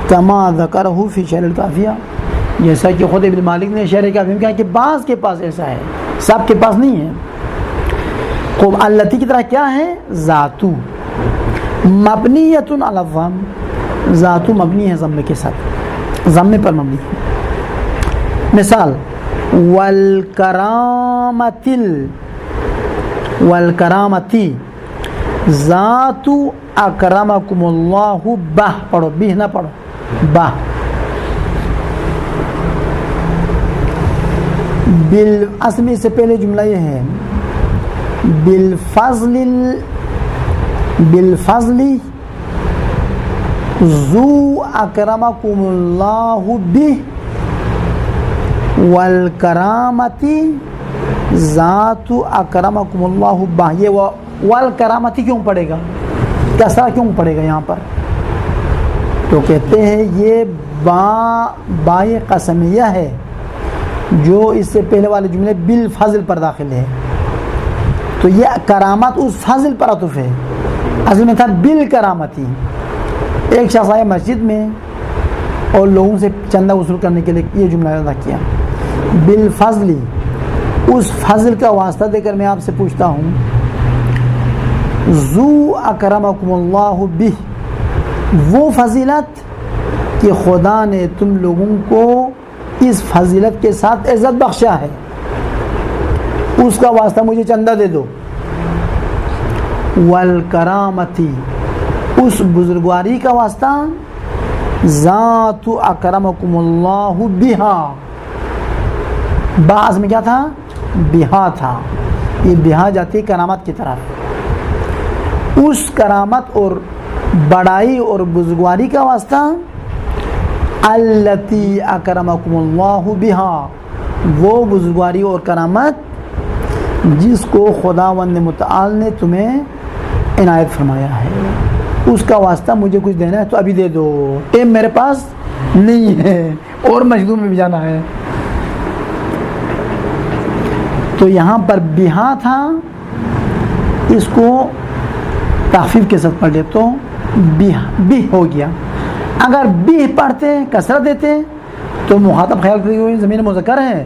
کما ذکرہ فی شعر الکافیہ، جیسا کہ خود ابن مالک نے شعر کافیہ میں کہا کہ بعض کے پاس ایسا ہے، سب کے پاس نہیں ہے. خوب، التی کی طرح کیا ہے؟ ذاتو مبنیۃ علی الضم، ذاتو مبنی ہے ضمے کے ساتھ، ضمے پر مبنی ہے. مثال والکرامتی ذات اکرمکم اللہ بہ، پڑھو بہ نہ پڑھو بہ. اصل میں اس سے پہلے جملہ یہ ہے بالفضل ذو اکرمکم اللہ بہ والکرامتی ذات اکرمکم اللہ بہ. یہ والکرامتی کیوں پڑے گا، کسرہ کیوں پڑے گا یہاں پر؟ تو کہتے ہیں یہ بائے قسمیہ ہے جو اس سے پہلے والے جملے بالفضل پر داخل ہے. تو یہ کرامت اس فضل پر عطف ہے، اصل میں تھا بالکرامتی. ایک شخص آیا مسجد میں اور لوگوں سے چندہ وصول کرنے کے لیے یہ جملہ ادا کیا، بالفضلی، اس فضل کا واسطہ دے کر میں آپ سے پوچھتا ہوں ذو اکرمکم اللہ بہ، وہ فضیلت کہ خدا نے تم لوگوں کو اس فضیلت کے ساتھ عزت بخشا ہے، اس کا واسطہ مجھے چندہ دے دو. والکرامتی، اس بزرگواری کا واسطہ ذات اکرمکم اللہ بہا، بعض میں کیا تھا بہا تھا، یہ بہا جاتی ہے کرامت کی طرف. اس کرامت اور بڑائی اور بزرگواری کا واسطہ التی اکرمکم اللہ بہا، وہ بزرگواری اور کرامت جس کو خداوند متعال نے تمہیں عنایت فرمایا ہے، اس کا واسطہ مجھے کچھ دینا ہے تو ابھی دے دو، ٹائم میرے پاس نہیں ہے اور مجدور میں بھی جانا ہے. تو یہاں پر بہا تھا، اس کو تخفیف کے ساتھ پڑھ لے تو بہ ہو گیا. اگر بہ پڑھتے کسرت دیتے تو مخاطب خیال کرتے ہوئے ضمیر مذکر ہے،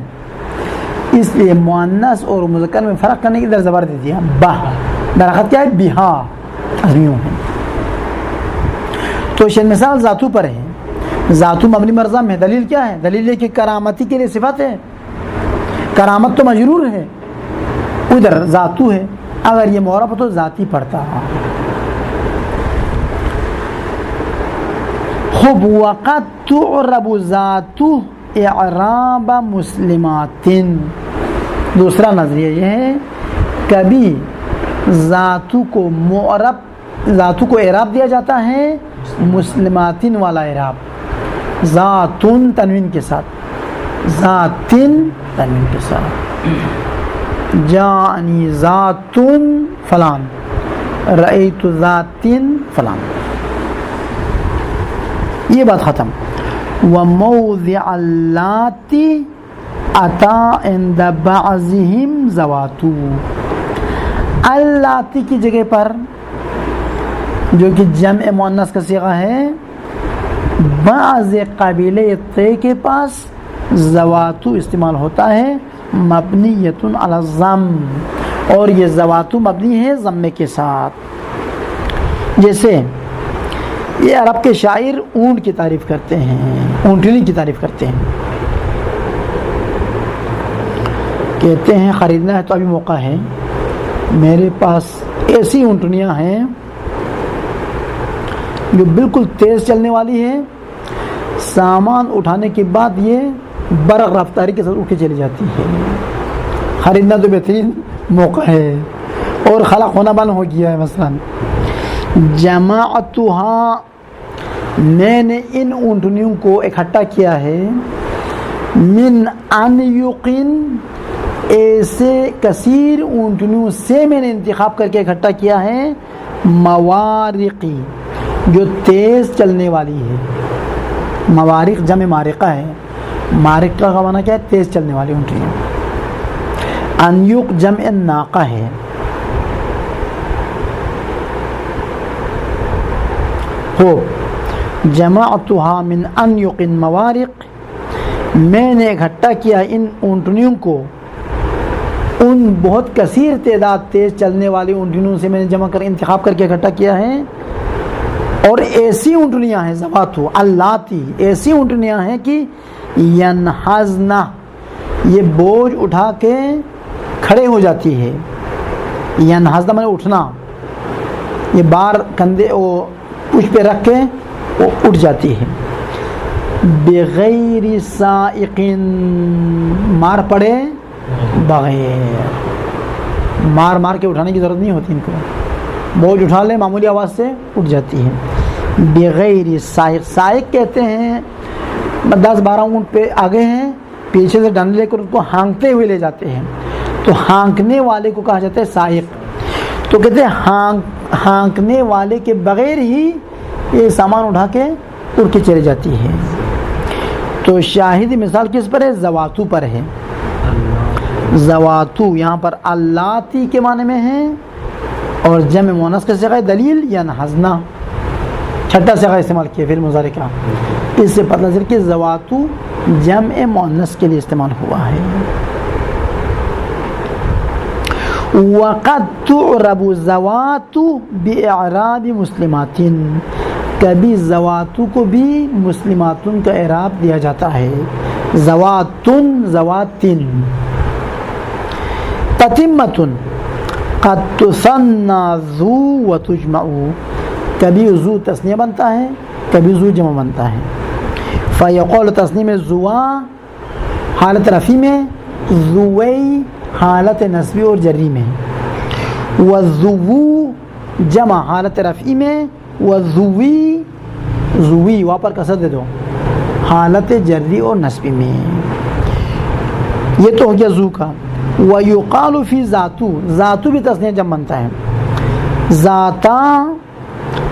اس لیے مؤنث اور مذکر میں فرق کرنے کی در زبر دے دیا بہ، درخت کیا ہے بہا ازمیوں ہے. تو شن مثال ذاتو پر ہے، ذاتو مبنی مرضم ہے. دلیل کیا ہے؟ دلیل ہے کہ کرامتی کے لیے صفت ہے، کرامت تو مجرور ہے، ادھر ذاتو ہے، اگر یہ معرب تو ذاتی پڑھتا. خب وقت تعرب ذاتو اعراب مسلمات. دوسرا نظریہ یہ ہے کبھی ذاتو کو معرب، ذاتو کو اعراب دیا جاتا ہے مسلماتن والا اعراب، ذاتن تنوین کے ساتھ، ذاتن تنوین کے ساتھ. جانی ذاتن فلان، رأیت ذاتن فلان. یہ بات ختم. وموضع اللاتی اتا عند بعضهم ذواتو، اللاتی کی جگہ پر جو کہ جمع مؤنث کا صیغہ ہے، بعض قبیلے تے کے پاس ذواتو استعمال ہوتا ہے مبنیۃ علی الضم، اور یہ ذواتو مبنی ہے ضمے کے ساتھ. جیسے یہ عرب کے شاعر اونٹ کی تعریف کرتے ہیں، اونٹنی کی تعریف کرتے ہیں، کہتے ہیں خریدنا ہے تو ابھی موقع ہے، میرے پاس ایسی اونٹنیاں ہیں جو بالکل تیز چلنے والی ہے، سامان اٹھانے کے بعد یہ برق رفتاری کے ساتھ اٹھ کے چلی جاتی ہے، خریدنا تو بہترین موقع ہے، اور خلق ہونا بند ہو گیا ہے. مثلا جماعتها، میں نے ان اونٹنیوں کو اکٹھا کیا ہے، من انیقن، ایسے کثیر اونٹنیوں سے میں نے انتخاب کر کے اکٹھا کیا ہے، موارقی، جو تیز چلنے والی ہے. موارق جمع مارقہ ہے، مارقہ کا معنی کیا ہے؟ تیز چلنے والی اونٹنیاں. انیق جمع ناقہ ہے. ہو جمعتها من انیق موارق، میں نے اکٹھا کیا ان اونٹنیوں کو، ان بہت کثیر تعداد تیز چلنے والی اونٹنیوں سے میں نے جمع کر انتخاب کر کے اکٹھا کیا ہے. اور ایسی اونٹنیاں ہیں ذواتو اللاتی، ایسی اونٹنیاں ہیں کہ ینحزنا یہ بوجھ اٹھا کے کھڑے ہو جاتی ہے، ینحزنا میں اٹھنا، یہ بار کندھے وہ پشت پہ رکھ کے وہ اٹھ جاتی ہے۔ بغیر سائق مار پڑے بغیر، مار کے اٹھانے کی ضرورت نہیں ہوتی ان کو، بوجھ اٹھا لے معمولی آواز سے اٹھ جاتی ہے۔ بغیر سائق، سائق کہتے ہیں 10-12 اونٹ پہ آگے ہیں، پیچھے سے ڈنڈے لے کر اس کو ہانکتے ہوئے لے جاتے ہیں، تو ہانکنے والے کو کہا جاتا ہے سائق۔ تو کہتے ہیں ہانکنے والے کے بغیر ہی یہ سامان اٹھا کے اڑ کے چلے جاتی ہے۔ تو شاہد مثال کس پر ہے؟ زواتو پر ہے۔ زواتو یہاں پر اللاتی کے معنی میں ہے، اور جمع مؤنث کا صیغہ دلیل ینحزنا، چھٹا صیغہ استعمال کیا فعل مضارع کا، اس سے پتہ چل کہ زواتو جمع مؤنث کے لیے استعمال ہوا ہے۔ وقد تعرب زوات باعراب مسلمات، کبھی زواتو کو بھی مسلماتن کا اعراب دیا جاتا ہے، زواتن زواتن۔ تتمتن قد تثنى ذو وتجمع، کبھی ذو تثنیہ بنتا ہے کبھی ذو جمع بنتا ہے۔ فیقول تثنیہ میں ذوا حالت رفی میں، ذوی حالت نصبی اور جری میں، وذو جمع حالت رفعی میں، وذوی ذوی وہاں پر کسر دے دو حالت جری اور نصبی میں۔ یہ تو ہو گیا ذو کا۔ ویقال فی ذاتو، ذاتو بھی تثنیہ جمع بنتا ہے، ذاتا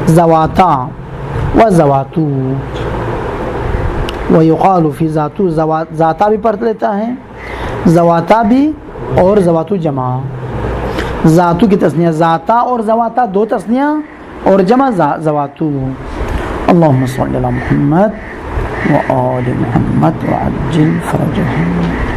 زواتا و زواتو۔ ویقال فی ذاتو، ذاتا بھی پڑھ لیتا ہے، زواتا بھی اور زواتو جمع۔ ذاتو کی تثنیہ ذاتا اور زواتا دو تثنیہ اور جمع زواتو۔ اللہم صلی علی محمد و آل محمد وعجل فرجهم۔